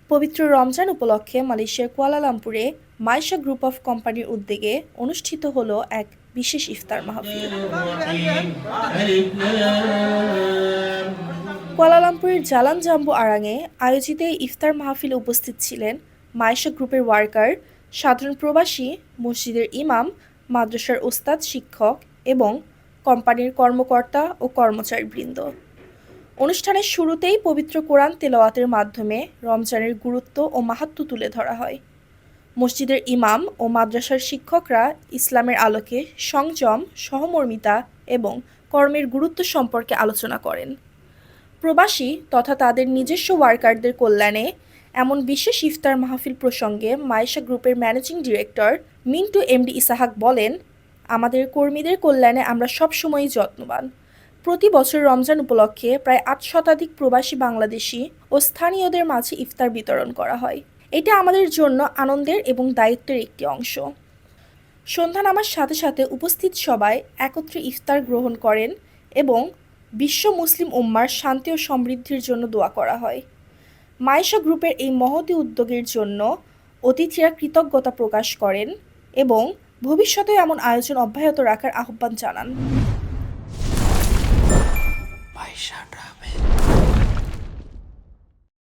পবিত্র রমজান উপলক্ষে মালয়েশিয়ার কুয়ালালামপুরে মাইশা গ্রুপ অফ কোম্পানির উদ্যোগে অনুষ্ঠিত হলো এক বিশেষ ইফতার মাহফিল। কুয়ালালামপুরের জালান জাম্বু আরাঙে আয়োজিত এই ইফতার মাহফিলে উপস্থিত ছিলেন মাইশা গ্রুপের ওয়ার্কার, সাধারণ প্রবাসী, মসজিদের ইমাম, মাদ্রাসার ওস্তাদ শিক্ষক এবং কোম্পানির কর্মকর্তা ও কর্মচারীবৃন্দ। অনুষ্ঠানের শুরুতেই পবিত্র কোরআন তেলাওয়াতের মাধ্যমে রমজানের গুরুত্ব ও মাহাত্ম্য তুলে ধরা হয়। মসজিদের ইমাম ও মাদ্রাসার শিক্ষকরা ইসলামের আলোকে সংযম, সহমর্মিতা এবং কর্মের গুরুত্ব সম্পর্কে আলোচনা করেন। প্রবাসী তথা তাদের নিজস্ব ওয়ার্কারদের কল্যাণে এমন বিশেষ ইফতার মাহফিল প্রসঙ্গে মাইশা গ্রুপের managing director Mintu MD Isahak বলেন, আমাদের কর্মীদের কল্যাণে আমরা সবসময়ই যত্নবান। প্রতি বছর রমজান উপলক্ষে প্রায় ৮ শতাধিক প্রবাসী বাংলাদেশি ও স্থানীয়দের মাঝে ইফতার বিতরণ করা হয়। এটা আমাদের জন্য আনন্দের এবং দায়িত্বের একটি অংশ। সন্ধ্যা নামার সাথে সাথে উপস্থিত সবাই একত্রে ইফতার গ্রহণ করেন এবং বিশ্ব মুসলিম উম্মার শান্তি ও সমৃদ্ধির জন্য দোয়া করা হয়। মাইশা গ্রুপের এই মহতী উদ্যোগের জন্য অতিথিরা কৃতজ্ঞতা প্রকাশ করেন এবং ভবিষ্যতে এমন আয়োজন অব্যাহত রাখার আহ্বান জানান।